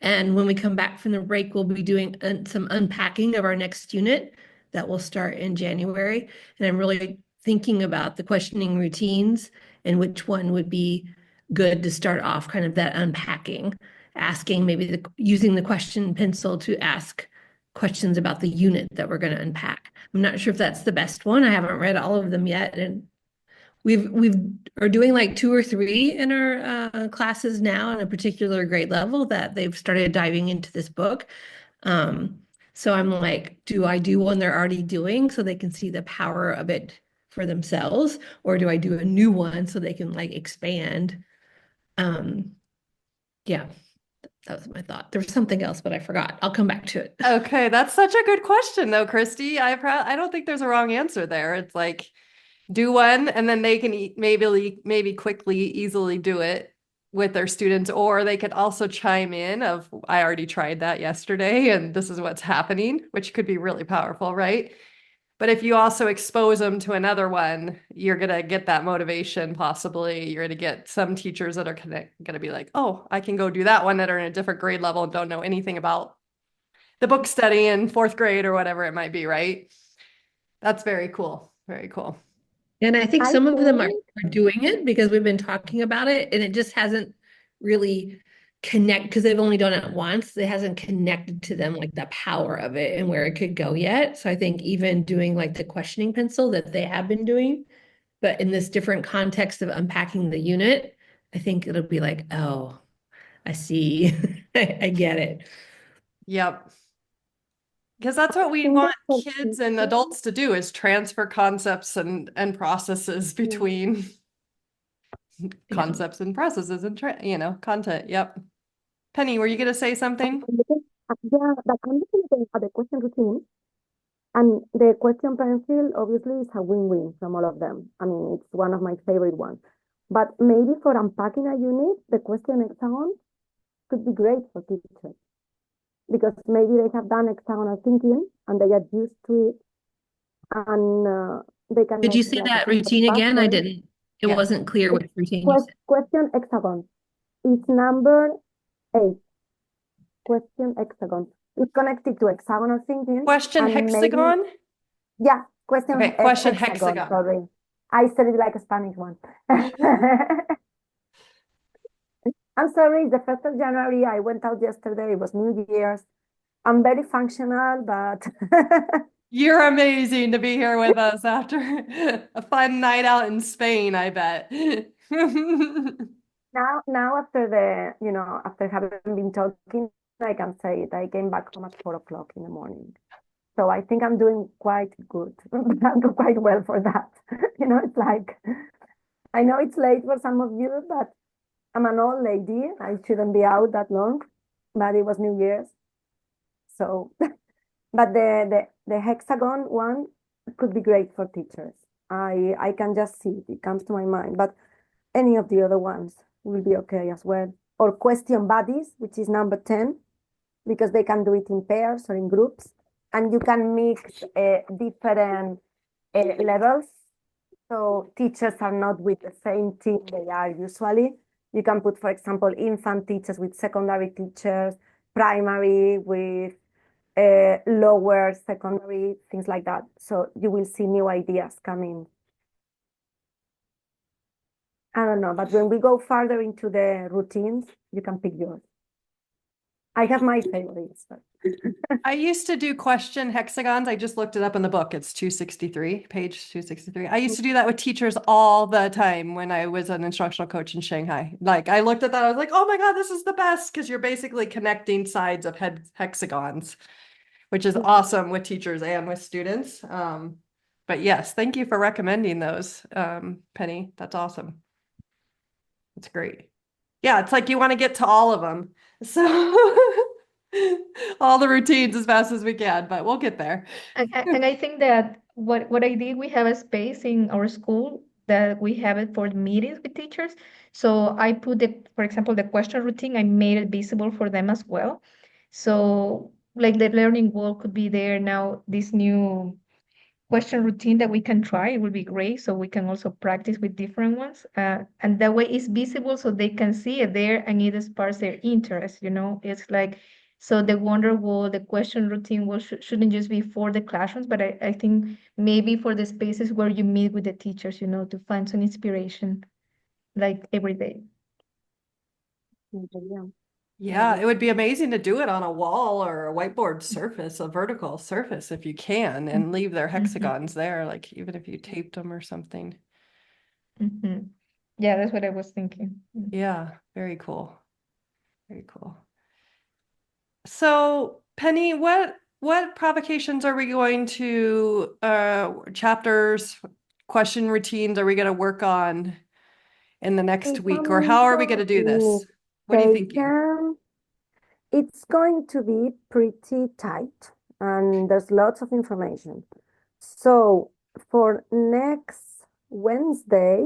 And when we come back from the break, we'll be doing some unpacking of our next unit that will start in January. And I'm really thinking about the questioning routines and which one would be good to start off kind of that unpacking, asking maybe using the question pencil to ask questions about the unit that we're going to unpack. I'm not sure if that's the best one. I haven't read all of them yet, and we've are doing like 2 or 3 in our classes now in a particular grade level that they've started diving into this book. So I'm like, do I do one they're already doing so they can see the power of it for themselves, or do I do a new one so they can like expand? Yeah, that was my thought. There was something else, but I forgot. I'll come back to it. Okay, that's such a good question though, Christy. I don't think there's a wrong answer there. It's like do one and then they can maybe quickly, easily do it with their students, or they could also chime in of I already tried that yesterday and this is what's happening, which could be really powerful, right? But if you also expose them to another one, you're going to get that motivation possibly. You're going to get some teachers that are going to be like, oh, I can go do that one that are in a different grade level and don't know anything about the book study in fourth grade or whatever it might be, right? That's very cool. Very cool. And I think I some of them are think, doing it because we've been talking about it and it just hasn't really because they've only done it once. It hasn't connected to them like the power of it and where it could go yet. So I think even doing like the questioning pencil that they have been doing, but in this different context of unpacking the unit, I think it'll be like, oh, I see. I get it. Yep. Because that's what I we think want that for kids and teachers, adults to do is transfer concepts and processes yeah. between Yeah. concepts and processes and content. Yep. Penny, were you going to say something? Yeah, the content of the question routine and the question pencil obviously is a win-win from all of them. I mean, it's one of my favorite ones. But maybe for unpacking a unit, the question hexagon could be great for teachers because maybe they have done hexagonal thinking and they are used to it and they can Did you make say like a that simple routine again? I pattern. didn't. It Yeah. wasn't clear which routine you said. Question hexagon. It's number 8. Question hexagon. It's connected to hexagonal thinking. Question and maybe, hexagon? yeah, question Okay, question hexagon. hexagon. Sorry. I said it like a Spanish one. I'm sorry, it's the 1st of January. I went out yesterday. It was New Year's. I'm very functional, but You're amazing to be here with us after a fun night out in Spain, I bet. now after having been talking, I can say it. I came back home at 4 o'clock in the morning. So I think I'm doing quite good. I'm doing quite well for that. It's like, I know it's late for some of you, but I'm an old lady. I shouldn't be out that long, but it was New Year's. So, but the hexagon one could be great for teachers. I can just see it. It comes to my mind, but any of the other ones will be okay as well. Or question buddies, which is number 10, because they can do it in pairs or in groups, and you can mix different levels. So teachers are not with the same team they are usually. You can put, for example, infant teachers with secondary teachers, primary with lower secondary, things like that. So you will see new ideas coming. I don't know, but when we go further into the routines, you can pick yours. I have my favorites. But I used to do question hexagons. I just looked it up in the book. It's 263, page 263. I used to do that with teachers all the time when I was an instructional coach in Shanghai. Like I looked at that, I was like, oh my God, this is the best because you're basically connecting sides of hexagons, which is awesome with teachers and with students. But yes, thank you for recommending those, Penny. That's awesome. That's great. Yeah, it's like you want to get to all of them. So all the routines as fast as we can, but we'll get there. And I think that what I did, we have a space in our school that we have it for meetings with teachers. So I put for example, the question routine, I made it visible for them as well. So like the learning wall could be there now, this new question routine that we can try, it will be great. So we can also practice with different ones. And that way it's visible so they can see it there and it sparks their interest, It's like, so the wonder wall, the question routine shouldn't just be for the classrooms, but I think maybe for the spaces where you meet with the teachers, to find some inspiration like every day. yeah. Yeah, it would be amazing to do it on a wall or a whiteboard surface, a vertical surface if you can, and leave their hexagons there, like even if you taped them or something. Mhm. Yeah, that's what I was thinking. Yeah, very cool. Very cool. So, Penny, what provocations are we going to chapters, question routines are we going to work on in the next If week, I'm or how are we going to do into this? What are you They thinking? can, it's going to be pretty tight and there's lots of information. So for next Wednesday,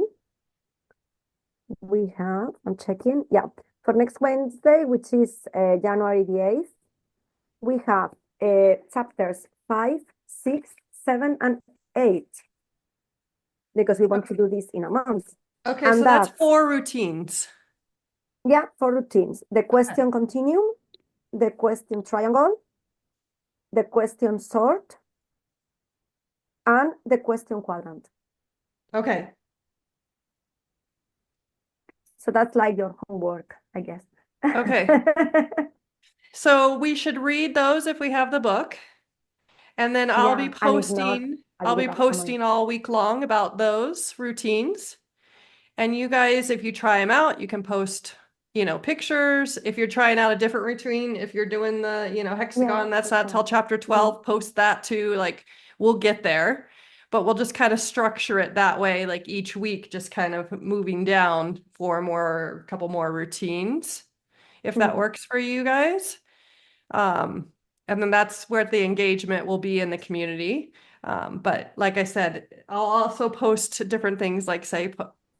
we have, I'm checking, yeah, for next Wednesday, which is January the 8th, we have chapters 5, 6, 7, and 8, because we want to do this in a month. Okay, And so that's that's, 4 routines. yeah, for routines. The question continuum, the question triangle, the question sort, and the question quadrant. Okay. So that's like your homework, I guess. Okay. So we should read those if we have the book. And then I'll be Yeah, and if not, posting, I'll I'll be give a summary. posting all week long about those routines. And you guys, if you try them out, you can post, pictures. If you're trying out a different routine, if you're doing the, hexagon, that's not till chapter 12, post that too. Like we'll get there, but we'll just kind of structure it that way, like each week, just kind of moving down for a couple more routines, if that works for you guys. And then that's where the engagement will be in the community. But like I said, I'll also post different things like say,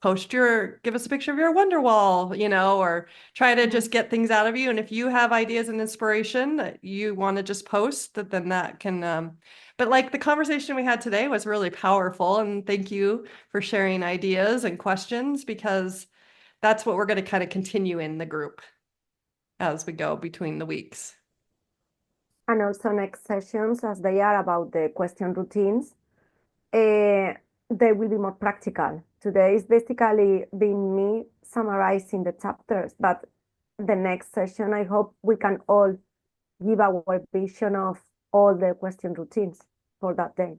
give us a picture of your wonder wall, or try to just get things out of you. And if you have ideas and inspiration that you want to just post, then that can, but like the conversation we had today was really powerful. And thank you for sharing ideas and questions, because that's what we're going to kind of continue in the group as we go between the weeks. And also next sessions, as they are about the question routines, they will be more practical. Today is basically been me summarizing the chapters, but the next session, I hope we can all give our vision of all the question routines for that day.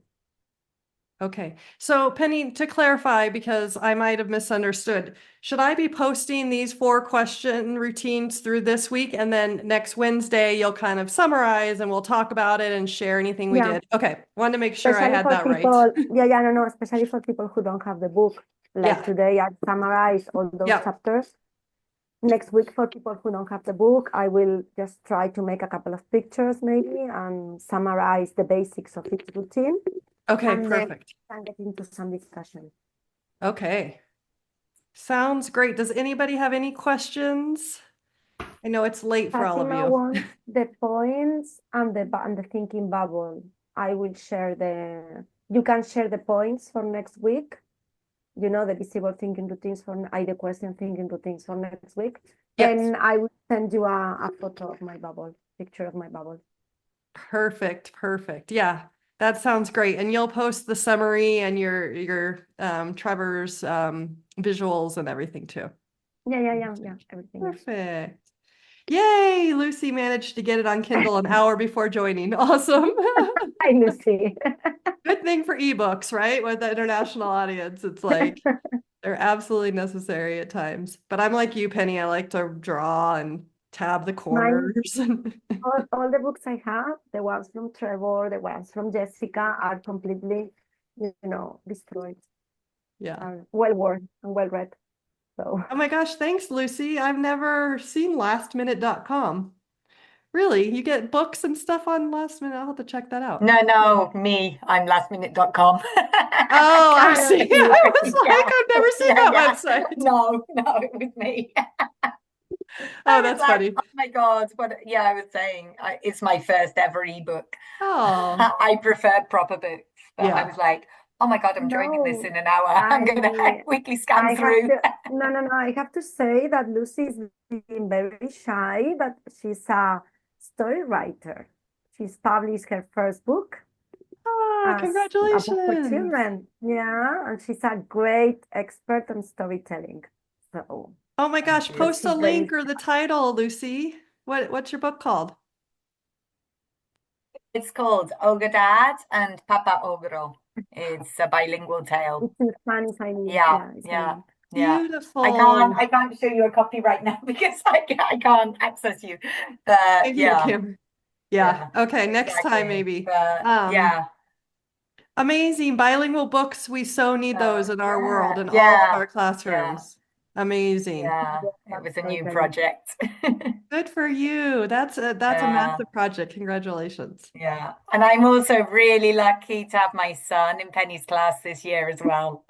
Okay, so Penny, to clarify, because I might have misunderstood, should I be posting these 4 question routines through this week, and then next Wednesday you'll kind of summarize and we'll talk about it and share anything we did? Okay, wanted to make sure I Especially had for that right. people, no, especially for people who don't have the book. Like Yeah. today, I summarize all those Yep. chapters. Next week, for people who don't have the book, I will just try to make a couple of pictures maybe and summarize the basics of each routine. Okay, And then perfect. we can get into some discussion. Okay. Sounds great. Does anybody have any questions? I know it's late for all of Fatima you. wants the points and the thinking bubble. I will share you can share the points for next week. The visible thinking routines the question thinking routines for next week. Yes. And I will send you a photo of my bubble, picture of my bubble. Perfect. Yeah, that sounds great. And you'll post the summary and your Trevor's visuals and everything too. Yeah, everything. Perfect. Yay, Lucy managed to get it on Kindle an hour before joining. Awesome. Hi, Lucy. Good thing for ebooks, right? With the international audience, it's like they're absolutely necessary at times. But I'm like you, Penny. I like to draw and tab the corners. All the books I have, the ones from Trevor, the ones from Jessica, are completely, destroyed. Yeah. Well worn and well read. So. Oh my gosh, thanks, Lucy. I've never seen lastminute.com. Really? You get books and stuff on Last Minute? I'll have to check that out. No, me. I'm lastminute.com. Oh, I see. I was like, I've never seen that website. No, it was me. Oh, that's funny. Oh my God. I was saying it's my first ever ebook. Oh. I prefer proper books. But Yeah. I was like, oh my God, I'm joining this in an hour. I'm going to quickly scan through. I have to say that Lucy is being very shy, but she's a story writer. She's published her first book. Ah, congratulations. A book for children. Yeah, and she's a great expert on storytelling. So. Oh my gosh, post a link or the title, Lucy. What's your book called? It's called Ogadad and Papa Ogro. It's a bilingual tale. It's in Spanish, I mean. Yeah. Beautiful. I can't show you a copy right now because I can't access you. But yeah. Okay, next time maybe. Amazing bilingual books. We so need those in our world and all of our classrooms. Amazing. Yeah, it That's was a new totally. project. Good for you. That's a Yeah. massive project. Congratulations. Yeah, and I'm also really lucky to have my son in Penny's class this year as well.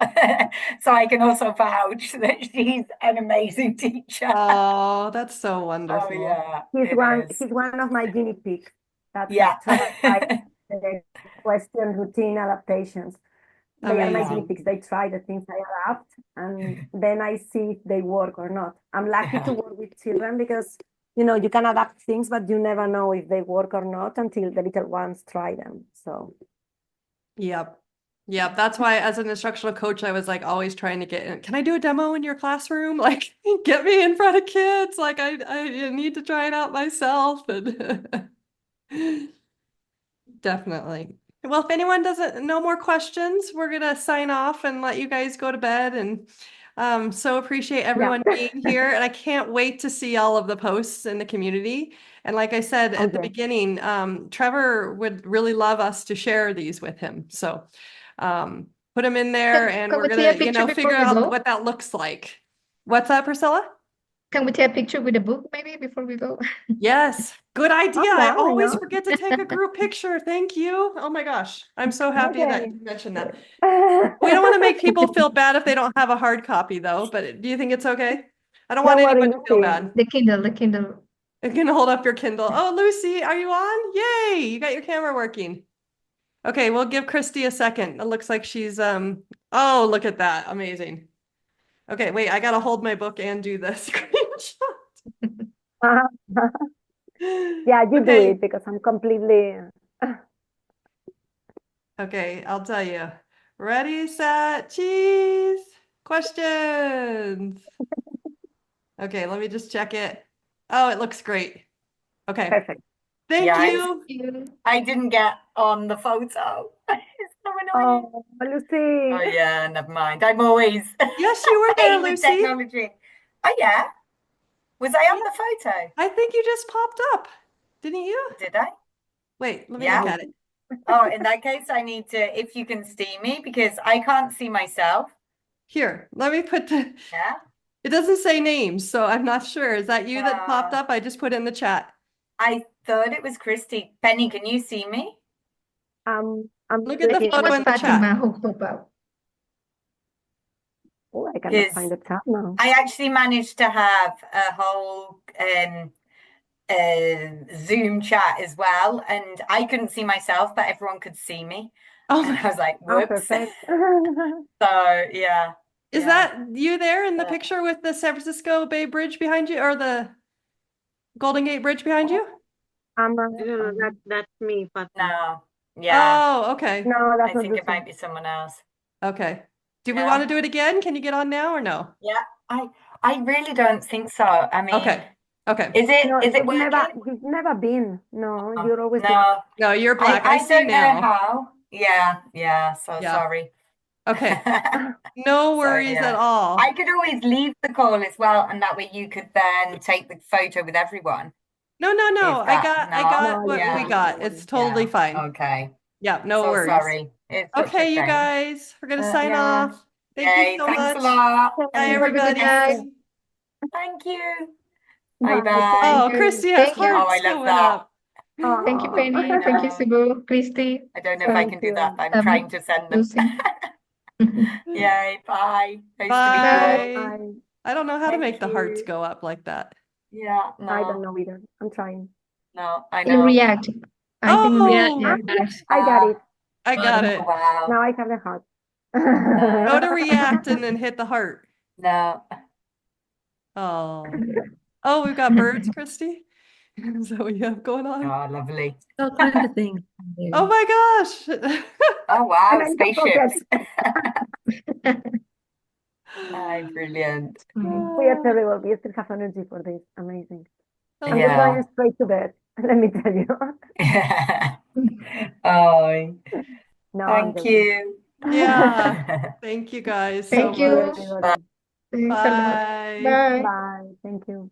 So I can also vouch that she's an amazing teacher. Oh, that's so Oh wonderful. yeah, He's it one. is. He's one of my guinea pigs that Yeah. have tried the question routine adaptations. They are my guinea Amazing. pigs. They try the things I adapt, and then I see if they work or not. I'm lucky to work with children because you can adapt things, but you never know if they work or not until the little ones try them. So Yep. Yep. That's why as an instructional coach, I was like always trying to get in. Can I do a demo in your classroom? Like get me in front of kids. Like I need to try it out myself. And definitely. Well, if anyone doesn't, no more questions, we're gonna sign off and let you guys go to bed. And so appreciate everyone being here. And I can't wait to see all of the posts in the community. And like I said at the Okay. beginning, Trevor would really love us to share these with him. So put them in there and Can we're we take a gonna, picture before figure we out go? what that looks like. What's that, Priscilla? Can we take a picture with the book maybe before we go? Yes, good idea. Oh, I yeah, why always not? forget to take a group picture. Thank you. Oh my gosh. I'm so happy that Okay. you mentioned that. We don't want to make people feel bad if they don't have a hard copy though, but do you think it's okay? I don't want Don't worry, anyone to feel Lucy. bad. The Kindle. You can hold up your Kindle. Oh, Lucy, are you on? Yay, you got your camera working. Okay, we'll give Christy a second. It looks like she's oh, look at that. Amazing. Okay, wait, I gotta hold my book and do the screenshot. Yeah, you do Okay. it because I'm completely. Okay, I'll tell you. Ready, set, cheese. Questions. Okay, let me just check it. Oh, it looks great. Okay, Perfect. thank Yeah, you. I didn't get on the photo. It's so annoying. Oh, Lucy. Oh yeah, never mind. I'm always Yes, you were there, playing with Lucy. technology. Oh yeah. Was I on the photo? I think you just popped up, didn't you? Did I? Wait, let me Yeah. look at it. Oh, in that case, I need to, if you can see me, because I can't see myself. Here, let me put the, Yeah. it doesn't say names, so I'm not sure. Is that you that popped up? I just put it in the chat. I thought it was Christy. Penny, can you see me? I'm Look at the looking. It photo was in the chat. Fatima who popped out. Oh, I cannot Because find the chat now. I actually managed to have a whole Zoom chat as well, and I couldn't see myself, but everyone could see me. Oh And my, I was like, Oh, whoops. perfect. So yeah. is Yeah. that you there in the Yeah. picture with the San Francisco Bay Bridge behind you or the Golden Gate Bridge behind you? No, that's me, Fatima. No. Yeah. Oh, okay. No, that's I not think it Lucy. might be someone else. Okay. Do we Yeah. want to do it again? Can you get on now or no? Yeah. I really don't think so. I mean, Okay. Okay. is it No, working? you've never been. No, Oh, you're always been. no. No, you're black. I see don't know now. how. Yeah. So Yeah. sorry. Okay. No So, worries yeah. at all. I could always leave the call as well, and that way you could then take the photo with everyone. No. Is I that got No, what yeah. we got. It's totally Yeah. fine. Okay. Yeah, no So worries. sorry. It's such a Okay, you shame. guys, we're gonna sign Yeah. off. Thank Yay, you so thanks much. a lot. Bye, Have a good everybody. night. Thank you. Bye. Bye. Oh, you. Christy has Thank you. Oh, hearts I love going that. up. Thank you, Aw. Penny. I Thank you, know. Sibu, Christy, I don't know if I Thank can do you. that, but I'm David, trying to send them. Lucy. Yay, bye. Nice to meet you all. Bye. Bye. I don't know how to Thank make the hearts you. go up like that. Yeah, I don't no, know either. I'm trying. no, I You know. react. I think Oh, react. I got it. I got Oh, it. wow. Now I have the heart. Go to react and then hit the heart. No. Oh. Oh, we've got birds, Christy. Is that what you have going on? Oh, lovely. All kinds of things. Oh my gosh. Oh, wow, And I don't forget. spaceships. Oh, brilliant. We are terrible. We still have energy for this. Amazing. Oh, I'm just Yeah. going straight to bed. Let me tell you. Oh, No, I'm thank joking. you. Yeah. Thank you guys so Thank Thank you, you. much. everybody. Thanks a lot. Bye. Bye. Bye. Thank you.